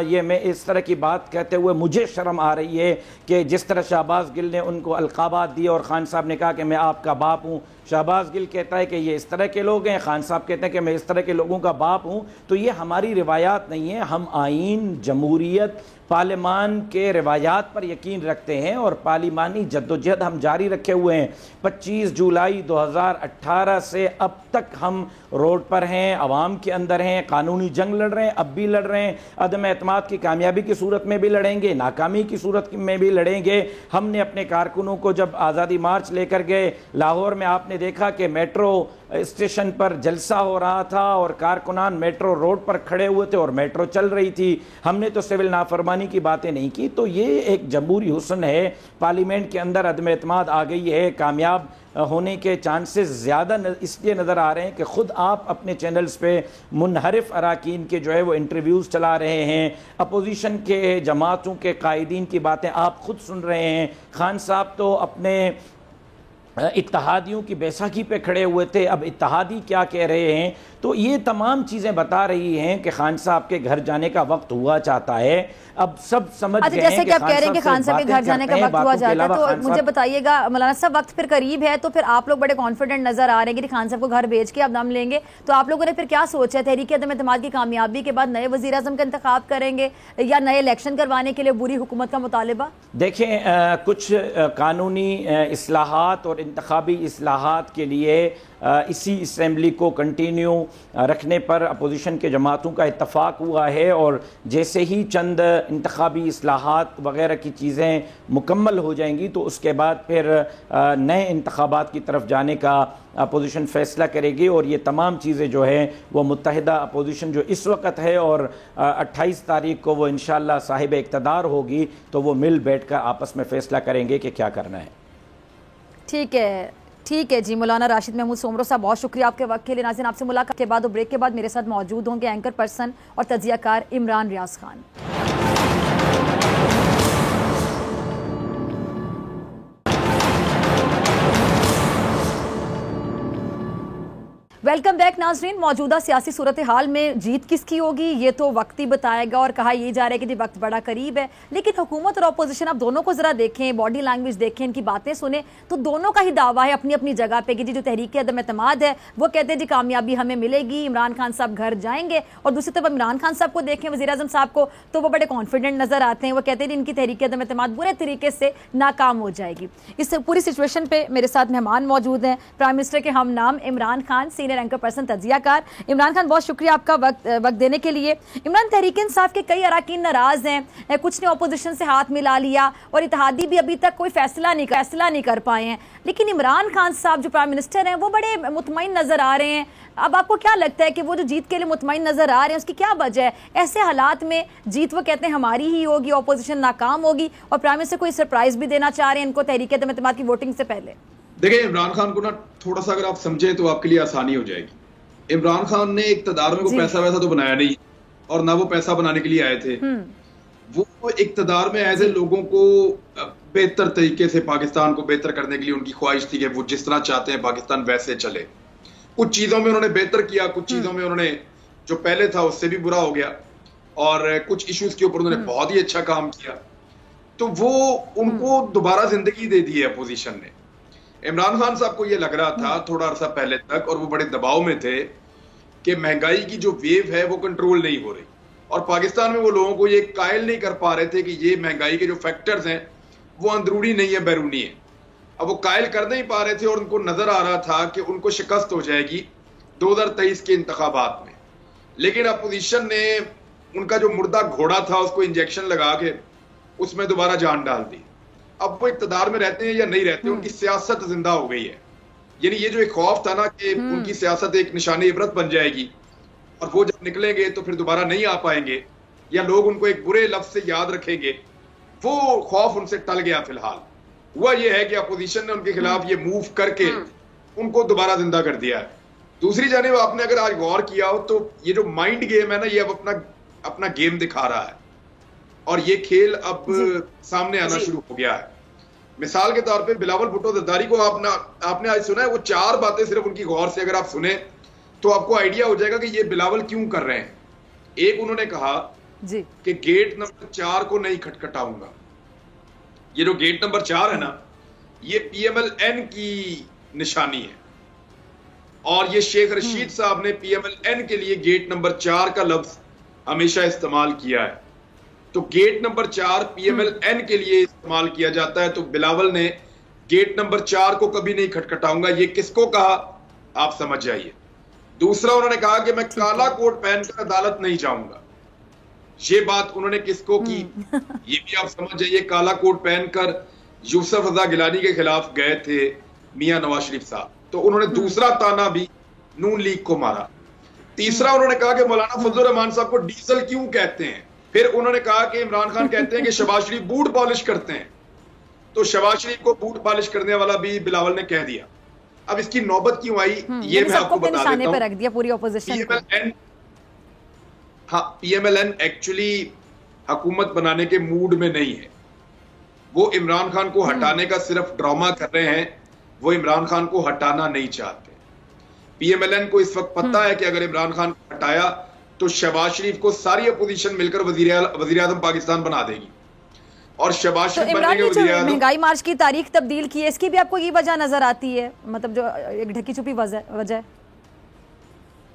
ये मैं इस तरह की बात कहते हुए मुझे शर्म आ रही है कि जिस तरह शहबाज गिल ने उनको अलकाबात दिए और खान साहब ने कहा कि मैं आपका बाप हूँ। शहबाज गिल कहता है कि ये इस तरह के लोग हैं, खान साहब कहते हैं कि मैं इस तरह के लोगों का बाप हूँ। तो ये हमारी रिवायात नहीं है। हम आइन, जमहूरियत, पार्लियामान के रिवायात पर यकीन रखते हैं और पार्लिमानी जद्दोजहद हम जारी रखे हुए हैं। 25 जुलाई 2018 से अब तक हम रोड पर हैं, अवाम के अंदर हैं, कानूनी जंग लड़ रहे हैं, अब भी लड़ रहे हैं। अदम एतमाद की कामयाबी की सूरत में भी लड़ेंगे, नाकामी की सूरत में भी लड़ेंगे। हमने अपने कारकुनों को जब आज़ादी मार्च लेकर गए, लाहौर में आपने देखा कि मेट्रो स्टेशन पर जलसा हो रहा था और कारकुनान मेट्रो रोड पर खड़े हुए थे और मेट्रो चल रही थी। हमने तो सिविल नाफरमानी की बातें नहीं की। तो ये एक जमहूरी हुस्न है। पार्लियामेंट के अंदर अदम एतमाद आ गई है। कामयाब होने के चांसेस ज़्यादा इसलिए नज़र आ रहे हैं कि ख़ुद आप अपने चैनल्स पे मुनहरिफ अराकीन के जो है वो इंटरव्यूज़ चला रहे हैं, अपोजिशन के जमातों के कायदीन की बातें आप ख़ुद सुन रहे हैं। खान साहब तो अपने इत्तहादियों की बैसाखी पे खड़े हुए थे, अब इत्तहादी क्या कह रहे हैं। तो ये तमाम चीज़ें बता रही हैं कि खान साहब के घर जाने का वक्त हुआ चाहता है। अब सब समझ गए हैं जैसे कि आप कह रहे हैं कि खान साहब के घर जाने का वक्त हुआ जाता है, तो मुझे बताइएगा मौलाना साहब, वक्त फिर करीब है, तो फिर आप लोग बड़े कॉन्फिडेंट नजर आ रहे हैं कि खान साहब को घर भेज के अब दम लेंगे। तो आप लोगों ने फिर क्या सोचा है? तहरीक अदम एतमाद की कामयाबी के बाद नए वज़ीर आज़म का इंतखाब करेंगे या नए इलेक्शन करवाने के लिए बुरी हुकूमत का मुतालिबा? देखें, कुछ कानूनी इस्लाहात और इंतखाबी इस्लाहात के लिए इसी असम्बली को कंटिन्यू रखने पर अपोजिशन के जमातों का इत्तफाक हुआ है और जैसे ही चंद इंतखाबी इस्लाहात वगैरह की चीज़ें मुकम्मल हो जाएंगी तो उसके बाद फिर नए इंतखाबात की तरफ जाने का अपोजिशन फ़ैसला करेगी। और ये तमाम चीज़ें जो है वो मुत्तहिदा अपोजिशन जो इस वक्त है और 28 तारीख को वो इंशाअल्लाह साहिब इक़्तिदार होगी तो वो मिल बैठ कर आपस में फ़ैसला करेंगे कि क्या करना है। ठीक है जी। मौलाना राशिद महमूद सोमरो साहब, बहुत शुक्रिया आपके वक्त के लिए। नाज़रीन, आपसे मुलाकात के बाद और ब्रेक के बाद मेरे साथ मौजूद होंगे एंकर पर्सन और तजियाकार इमरान रियाज खान। वेलकम बैक नाजरीन। मौजूदा सियासी सूरत हाल में जीत किसकी होगी ये तो वक्त ही बताएगा और कहा यह जा रहा है कि जी वक्त बड़ा करीब है। लेकिन हुकूमत और अपोजिशन आप दोनों को जरा देखें, बॉडी लैंग्वेज देखें, इनकी बातें सुने तो दोनों का ही दावा है अपनी अपनी जगह पे कि जी जो तहरीक अदम एतमाद है वो कहते हैं जी कामयाबी हमें मिलेगी, इमरान खान साहब घर जाएंगे। और दूसरी तरफ इमरान खान साहब को देखें, वज़ीर आज़म साहब को, तो वो बड़े कॉन्फिडेंट नजर आते हैं। वो कहते हैं इनकी तहरीक अदम एतमाद बुरे तरीके से नाकाम हो जाएगी। इस पूरी सिचुएशन पे मेरे साथ मेहमान मौजूद हैं, प्राइम मिनिस्टर के हम नाम Imran Khan, senior anchor person तजिया कार। इमरान खान, बहुत शुक्रिया आपका वक्त देने के लिए। इमरान, तहरीक इंसाफ के कई अरकान नाराज हैं, कुछ ने अपोजिशन से हाथ मिला लिया और इत्तेहादी भी अभी तक कोई फैसला नहीं कर पाए हैं। लेकिन इमरान खान साहब जो प्राइम मिनिस्टर हैं वो बड़े मुतमईन नजर आ रहे हैं। अब आपको क्या लगता है कि वो जो जीत के लिए मुतमईन नजर आ रहे हैं उसकी क्या वजह है? ऐसे हालात में जीत वो कहते हैं हमारी ही होगी, अपोजिशन नाकाम होगी और प्राइम मिनिस्टर को सरप्राइज भी देना चाह रहे हैं इनको तहरीक अदम एतमाद की वोटिंग से पहले। देखिए, इमरान खान को ना थोड़ा सा अगर आप समझे तो आपके लिए आसानी हो जाएगी। इमरान खान ने इक़्तिदार में कोई पैसा वैसा तो बनाया नहीं और ना वो पैसा बनाने के लिए आए थे। वो इक़्तिदार में ऐसे लोगों को बेहतर तरीके से पाकिस्तान को बेहतर करने के लिए उनकी ख्वाहिश थी कि वो जिस तरह चाहते हैं पाकिस्तान वैसे चले। कुछ चीजों में उन्होंने बेहतर किया, कुछ चीजों में उन्होंने जो पहले था उससे भी बुरा हो गया और कुछ इश्यूज के ऊपर उन्होंने बहुत ही अच्छा काम किया। तो वो उनको दोबारा जिंदगी दे दी है अपोजिशन ने। इमरान खान साहब को ये लग रहा था थोड़ा अरसा पहले तक, और वो बड़े दबाव में थे कि महंगाई की जो वेव है वो कंट्रोल नहीं हो रही और पाकिस्तान में वो लोगों को ये कायल नहीं कर पा रहे थे कि ये महंगाई के जो फैक्टर्स हैं वो अंदरूनी नहीं है, बैरूनी है। अब वो कायल कर नहीं पा रहे थे और उनको नजर आ रहा था कि उनको शिकस्त हो जाएगी 2023 के इंतखाबात में। लेकिन अपोजिशन ने उनका जो मुर्दा घोड़ा था उसको इंजेक्शन लगा के उसमें दोबारा जान डाल दी। अब वो इक़्तिदार में रहते हैं या नहीं रहते, उनकी सियासत जिंदा हो गई है। यानी ये जो एक खौफ था ना कि उनकी सियासत एक निशानी इबरत बन जाएगी और वो जब निकलेंगे तो फिर दोबारा नहीं आ पाएंगे या लोग उनको एक बुरे लफ्ज से याद रखेंगे, वो खौफ उनसे टल गया। फिलहाल हुआ ये है कि अपोजिशन ने उनके खिलाफ ये मूव करके उनको दोबारा जिंदा कर दिया है। दूसरी जानिब आपने अगर आज गौर किया हो तो ये जो माइंड गेम है ना, ये अब अपना गेम दिखा रहा है और ये खेल अब सामने आना शुरू हो गया है। मिसाल के तौर पे बिलावल भुट्टो जरदारी को आपने आज सुना है, वो 4 बातें सिर्फ उनकी गौर से अगर आप सुने तो आपको आइडिया हो जाएगा कि ये बिलावल क्यों कर रहे हैं। एक उन्होंने कहा कि गेट नंबर 4 को नहीं खटखटाऊंगा। ये जो गेट नंबर 4 है ना, ये PMLN की निशानी है और ये शेख रशीद साहब ने PMLN के लिए गेट नंबर 4 का लफ्ज हमेशा इस्तेमाल किया है। तो गेट नंबर 4 PMLN के लिए इस्तेमाल किया जाता है, तो बिलावल ने गेट नंबर 4 को कभी नहीं खटखटाऊंगा, ये किसको कहा आप समझ जाइए। दूसरा उन्होंने कहा कि मैं काला कोट पहनकर अदालत नहीं जाऊंगा। ये बात उन्होंने किसको की ये भी आप समझ जाइए। काला कोट पहनकर यूसुफ रजा गिलानी के खिलाफ गए थे मियां नवाज शरीफ साहब, तो उन्होंने दूसरा ताना भी नून लीग को मारा। तीसरा उन्होंने कहा कि मौलाना फजलुर रहमान साहब को डीजल क्यों कहते हैं। फिर उन्होंने कहा कि इमरान खान कहते हैं कि शहबाज शरीफ बूट पॉलिश करते हैं, तो शहबाज शरीफ को बूट पॉलिश करने वाला भी बिलावल ने कह दिया। अब इसकी नौबत क्यों आई ये मैं आपको बता देता हूं। रख दिया पूरी ऑपोजिशन को। हाँ, PMLN एक्चुअली हुकूमत बनाने के मूड में नहीं है। वो इमरान खान को हटाने का सिर्फ ड्रामा कर रहे हैं, वो इमरान खान को हटाना नहीं चाहते। PMLN को इस वक्त पता है कि अगर इमरान खान को हटाया तो शहबाज शरीफ को सारी अपोजिशन मिलकर वजीर आजम पाकिस्तान बना देगी और शहबाज शरीफ बनेंगे वजीर आजम। महंगाई मार्च की तारीख तब्दील की है, इसकी भी आपको ये वजह नजर आती है, मतलब जो एक ढकी छुपी वजह।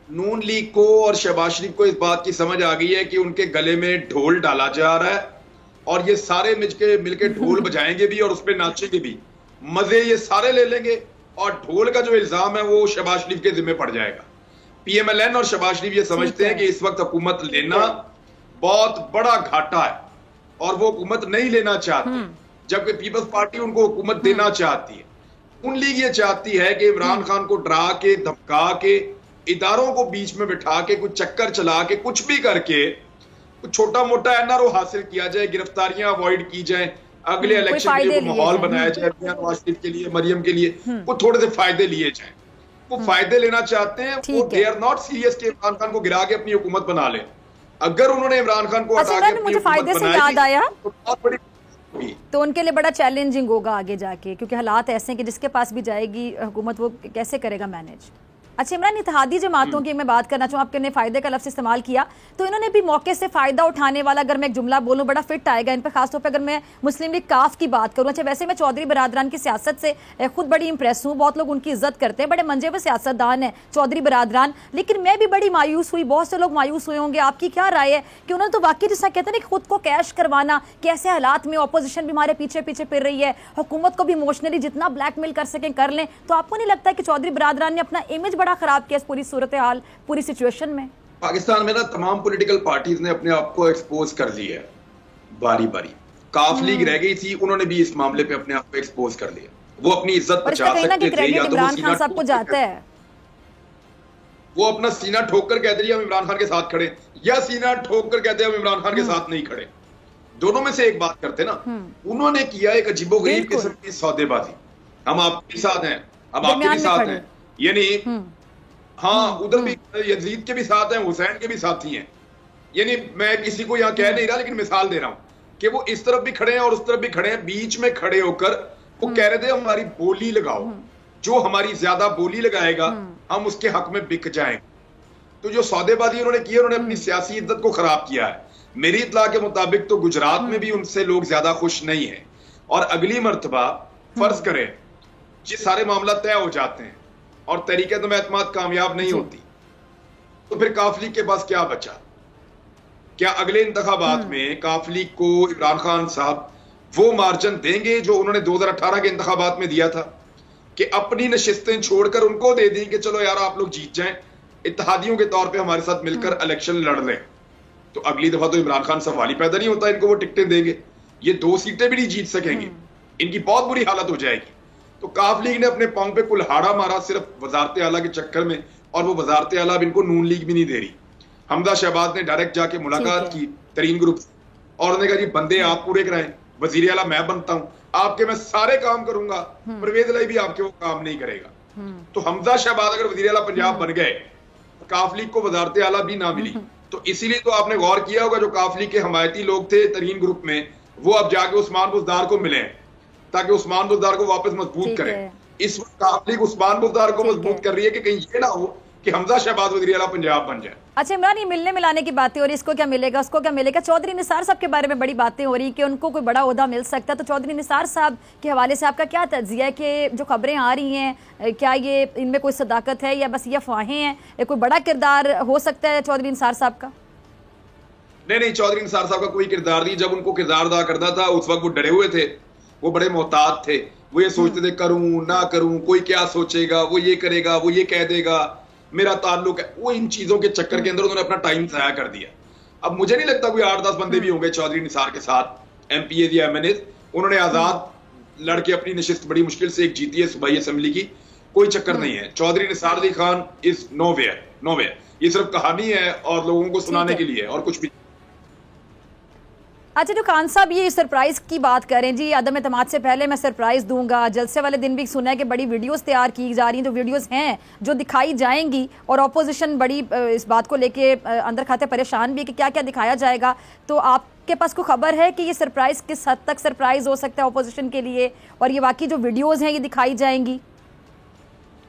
नून लीग को और शहबाज शरीफ को इस बात की समझ आ गई है कि उनके गले में ढोल डाला जा रहा है और ये सारे मिलके ढोल बजाएंगे भी और उस पर नाचेंगे भी, मजे ये सारे ले लेंगे और ढोल का जो इल्जाम है वो शहबाज शरीफ के जिम्मे पड़ जाएगा। PMLN और शहबाज शरीफ ये समझते हैं कि इस वक्त हुकूमत लेना बहुत बड़ा घाटा है और वो हुकूमत नहीं लेना चाहते, जबकि पीपल्स पार्टी उनको हुकूमत देना चाहती है। नून लीग ये चाहती है कि इमरान खान को डरा के धमका के इदारों को बीच में बिठा के कुछ चक्कर चला के कुछ भी करके कुछ छोटा मोटा NRO हासिल किया जाए, गिरफ्तारियां अवॉइड की जाए, अगले इलेक्शन के लिए माहौल बनाया जाए मियां नवाज शरीफ के लिए, मरियम के लिए कुछ थोड़े से फायदे लिए जाए। वो फायदे लेना चाहते हैं, वो दे आर नॉट सीरियस कि इमरान खान को गिरा के अपनी हुकूमत बना ले। अगर उन्होंने इमरान खान को हटा के मुझे फायदे से याद आया तो बहुत बड़ी तो उनके लिए बड़ा चैलेंजिंग होगा आगे जाके, क्योंकि हालात ऐसे हैं कि जिसके पास भी जाएगी हुकूमत वो कैसे करेगा मैनेज। अच्छा इमरान, इत्तेहादी जमातों की मैं बात करना चाहूँ, आपने फायदे का लफ्ज़ इस्तेमाल किया, तो इन्होंने भी मौके से फायदा उठाने वाला, अगर मैं एक जुमला बोलूँ बड़ा फिट आएगा इन पर, खासतौर पर अगर मैं मुस्लिम लीग काफ की बात करूँ। अच्छा वैसे मैं चौधरी बरादरान की सियासत से खुद बड़ी इंप्रेस हूँ, बहुत लोग उनकी इज्जत करते हैं, बड़े मंजे हुए सियासतदान है चौधरी बरादरान, लेकिन मैं भी बड़ी मायूस हुई, बहुत से लोग मायूस हुए होंगे। आपकी क्या राय है कि उन्होंने तो वाकई जिसका कहते हैं ना खुद को कैश करवाना, कि ऐसे हालात में अपोजिशन भी हमारे पीछे पीछे फिर रही है, हुकूमत को भी इमोशनली जितना ब्लैकमेल कर सकें कर लें, तो आपको नहीं लगता कि चौधरी बरादरान ने अपना इमेज बड़ा खराब किया इस पूरी सूरत हाल, पूरी सिचुएशन में? पाकिस्तान में ना तमाम पॉलिटिकल पार्टीज ने अपने आप को एक्सपोज कर लिया है बारी बारी। काफ लीग रह गई थी, उन्होंने भी इस मामले पे अपने आप को एक्सपोज कर लिया। वो अपनी इज्जत बचा सकते थे, या तो इमरान खान साहब को जाता है, वो अपना सीना ठोक कर कहते हैं हम इमरान खान के साथ खड़े, या सीना ठोक कर कहते हैं हम इमरान खान के साथ नहीं खड़े। दोनों में से एक बात करते ना। उन्होंने किया एक अजीबोगरीब किस्म की सौदेबाजी, हम आपके साथ हैं, हम आपके भी साथ हैं, यानी हाँ उधर भी यजीद के भी साथ हैं, हुसैन के भी साथी हैं। यानी मैं किसी को यहाँ कह नहीं रहा, लेकिन मिसाल दे रहा हूं कि वो इस तरफ भी खड़े हैं और उस तरफ भी खड़े हैं, बीच में खड़े होकर वो कह रहे थे हमारी बोली लगाओ, जो हमारी ज्यादा बोली लगाएगा हम उसके हक में बिक जाएंगे। तो जो सौदेबाजी उन्होंने की है, उन्होंने अपनी सियासी इज्जत को खराब किया है। मेरी इत्तला के मुताबिक तो गुजरात में भी उनसे लोग ज्यादा खुश नहीं है, और अगली मर्तबा फर्ज करें ये सारे मामला तय हो जाते हैं और तहरीक-ए-एतमाद कामयाब नहीं होती, तो फिर काफ लीग के पास क्या बचा? क्या अगले इंतखाबात में काफ लीग को इमरान खान साहब वो मार्जिन देंगे जो उन्होंने 2018 के इंतखाबात में दिया था, कि अपनी नशिस्तें छोड़कर उनको दे दी कि चलो यार आप लोग जीत जाएं, इत्तेहादियों के तौर पे हमारे साथ मिलकर इलेक्शन लड़ लें? तो अगली दफा तो इमरान खान सवाल ही पैदा नहीं होता, इनको वो टिकटें देंगे। ये 2 सीटें भी नहीं जीत सकेंगे, इनकी बहुत बुरी हालत हो जाएगी। तो काफ लीग ने अपने पांव पे कुल्हाड़ा मारा सिर्फ वजारत आला के चक्कर में, और वो वजारत आला अब इनको नून लीग भी नहीं दे रही। हमजा शहबाज ने डायरेक्ट जाके मुलाकात की तरीन ग्रुप से और उन्होंने कहा जी बंदे आप पूरे कराएं, वजीर आला मैं बनता हूं, आपके मैं सारे काम करूंगा, परवेज लाई भी आपके वो काम नहीं करेगा। तो हमजा शहबाज अगर वजीर आला पंजाब बन गए, काफ लीग को वजारत आला भी ना मिली। तो इसीलिए तो आपने गौर किया होगा जो काफ लीग के हमायती लोग थे तरीन ग्रुप में, वो अब जाके उस्मान बुज़दार को मिले ताकि उस्मान बुज़दार को वापस मजबूत करें। इस वक्त काफ लीग उस्मान बुज़दार को मजबूत कर रही है कि कहीं ये ना हो कि हमजा शहबाज वज़ीर आला पंजाब बन जाए। अच्छा इमरान, ये मिलने मिलाने की बातें हो रही, इसको क्या मिलेगा उसको क्या मिलेगा। चौधरी निसार साहब के बारे में बड़ी बातें हो रही कि उनको कोई बड़ा ओहदा मिल सकता है, तो चौधरी निसार साहब के हवाले से आपका क्या तज्जिया है कि जो खबरें आ रही हैं, क्या ये इनमें कोई सदाकत है या बस ये अफवाहें हैं, कोई बड़ा किरदार हो सकता है चौधरी निसार साहब का? नहीं, चौधरी निसार साहब का कोई किरदार नहीं। जब उनको किरदार अदा करना था उस वक्त वो डरे हुए थे, वो बड़े मोहतात थे, वो ये सोचते थे करूं ना करूं, कोई क्या सोचेगा, वो ये करेगा, वो ये कह देगा, मेरा ताल्लुक है। वो इन चीजों के चक्कर के अंदर उन्होंने अपना टाइम ज़ाया कर दिया। अब मुझे नहीं लगता कोई 8-10 बंदे भी होंगे चौधरी निसार के साथ एमपीए या एमएनए। उन्होंने आजाद लड़के अपनी नशिस्त बड़ी मुश्किल से एक जीती है सूबाई असेंबली की, कोई चक्कर नहीं है। Chaudhry Nisar Ali Khan is nowhere. ये सिर्फ कहानी है और लोगों को सुनाने के लिए और कुछ भी। अच्छा, जो खान साहब ये सरप्राइज की बात करें जी, अदम एतमाद से पहले मैं सरप्राइज दूंगा, जलसे वाले दिन भी सुना है कि बड़ी वीडियोस तैयार की जा रही हैं, जो वीडियोस हैं जो दिखाई जाएंगी, और ऑपोजिशन बड़ी इस बात को लेके अंदर खाते परेशान भी कि क्या क्या दिखाया जाएगा। तो आपके पास कोई खबर है कि ये सरप्राइज किस हद तक सरप्राइज हो सकता है ऑपोजिशन के लिए, और ये वाकई जो वीडियोज हैं ये दिखाई जाएंगी?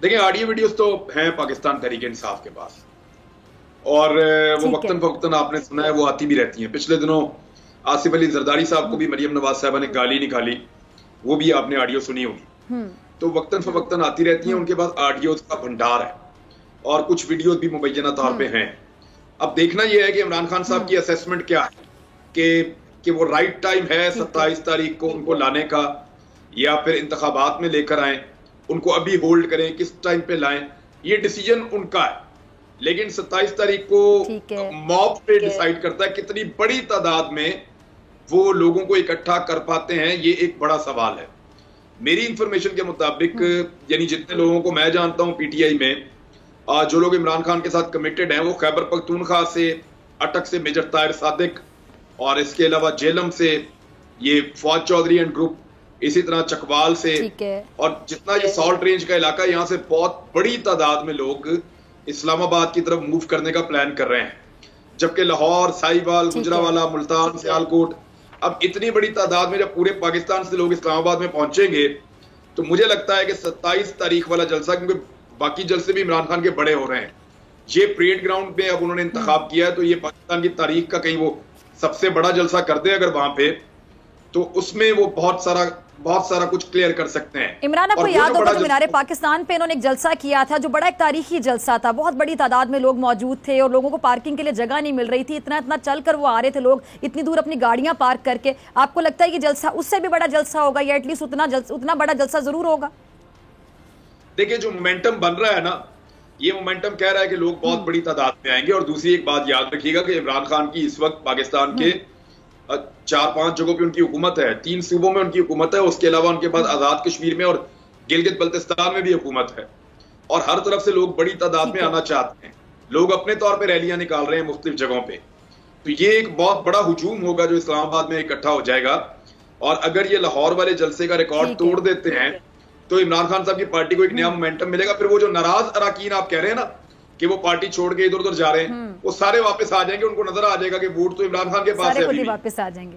देखिए, ऑडियो वीडियोस तो हैं पाकिस्तान तहरीक इंसाफ के पास, और वो वक्तन फवक्तन आपने सुना है वो आती भी रहती हैं। पिछले दिनों आसिफ अली जरदारी साहब को भी मरियम नवाज साहबा ने गाली निकाली, वो भी आपने ऑडियो सुनी होगी। तो वक्तन फवक्तन आती रहती हैं, उनके पास ऑडियोज का भंडार है और कुछ वीडियोस भी मुबैना तौर पे हैं। अब देखना यह है कि इमरान खान साहब की असेसमेंट क्या है कि वो राइट टाइम है 27 तारीख को उनको लाने का, या फिर इंतखाबात में लेकर आए, उनको अभी होल्ड करें, किस टाइम पे लाएं, ये डिसीजन उनका है। लेकिन 27 तारीख को मॉब पे डिसाइड करता है कितनी बड़ी तादाद में वो लोगों को इकट्ठा कर पाते हैं, ये एक बड़ा सवाल है। मेरी इंफॉर्मेशन के मुताबिक, यानी जितने लोगों को मैं जानता हूं पीटीआई में, जो लोग इमरान खान के साथ कमिटेड हैं, वो खैबर पख्तूनख्वा से, अटक से मेजर ताहिर सादिक, और इसके अलावा जेलम से ये फौज चौधरी एंड ग्रुप, इसी तरह चकवाल से, और जितना ये सॉल्ट रेंज का इलाका है, यहाँ से बहुत बड़ी तादाद में लोग इस्लामाबाद की तरफ मूव करने का प्लान कर रहे हैं। जबकि लाहौर, साहिवाल, गुजरावाला, मुल्तान, सियालकोट, अब इतनी बड़ी तादाद में जब पूरे पाकिस्तान से लोग इस्लामाबाद में पहुंचेंगे, तो मुझे लगता है कि 27 तारीख वाला जलसा, क्योंकि बाकी जलसे भी इमरान खान के बड़े हो रहे हैं, ये परेड ग्राउंड पे अब उन्होंने इंतखाब किया है, तो ये पाकिस्तान की तारीख का कहीं वो सबसे बड़ा जलसा कर दे अगर वहां पे, तो उसमें वो बहुत सारा कुछ क्लियर कर सकते हैं। इमरान, आपको याद होगा तो मीनारे पाकिस्तान पे इन्होंने एक जलसा किया था जो बड़ा एक तारीखी जलसा था, बहुत बड़ी तादाद में लोग मौजूद थे और लोगों को पार्किंग के लिए जगह नहीं मिल रही थी, इतना चल कर वो आ रहे थे लोग, इतनी दूर अपनी गाड़ियां पार्क करके। आपको लगता है कि जलसा उससे भी बड़ा जलसा होगा, या एटलीस्ट उतना बड़ा जलसा जरूर होगा? देखिए, जो मोमेंटम बन रहा है ना, ये मोमेंटम कह रहा है कि लोग बहुत बड़ी तादाद में आएंगे। और दूसरी एक बात याद रखिएगा कि इमरान खान की इस वक्त पाकिस्तान के 4-5 जगहों पे उनकी हुकूमत है, 3 सूबों में उनकी हुकूमत है, उसके अलावा उनके पास आजाद कश्मीर में और गिलगित बल्तिस्तान में भी हुकूमत है, और हर तरफ से लोग बड़ी तादाद में आना चाहते हैं। लोग अपने तौर पे रैलियां निकाल रहे हैं मुख्तलिफ जगहों पे, तो ये एक बहुत बड़ा हुजूम होगा जो इस्लामाबाद में इकट्ठा हो जाएगा। और अगर ये लाहौर वाले जलसे का रिकॉर्ड तोड़ देते हैं, तो इमरान खान साहब की पार्टी को एक नया मोमेंटम मिलेगा। फिर वो जो नाराज अराकीन आप कह रहे हैं ना कि वो पार्टी छोड़ के इधर उधर जा रहे हैं, वो सारे वापस आ जाएंगे, उनको नजर आ जाएगा कि वोट तो इमरान खान के पास है, खुद ही वापस आ जाएंगे।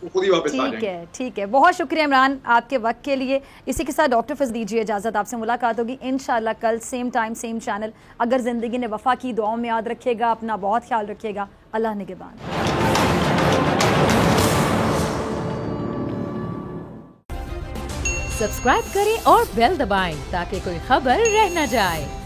खुद ही वापस आ जाएंगे। ठीक है, बहुत शुक्रिया इमरान आपके वक्त के लिए। इसी के साथ डॉक्टर फैज दीजिए इजाजत, आपसे मुलाकात होगी इंशाल्लाह कल सेम टाइम सेम चैनल। अगर जिंदगी ने वफा की, दुआओं में याद रखिएगा, अपना बहुत ख्याल रखिएगा। अल्लाह निगहबान। सब्सक्राइब करें और बेल दबाएं ताकि कोई खबर रह न जाए।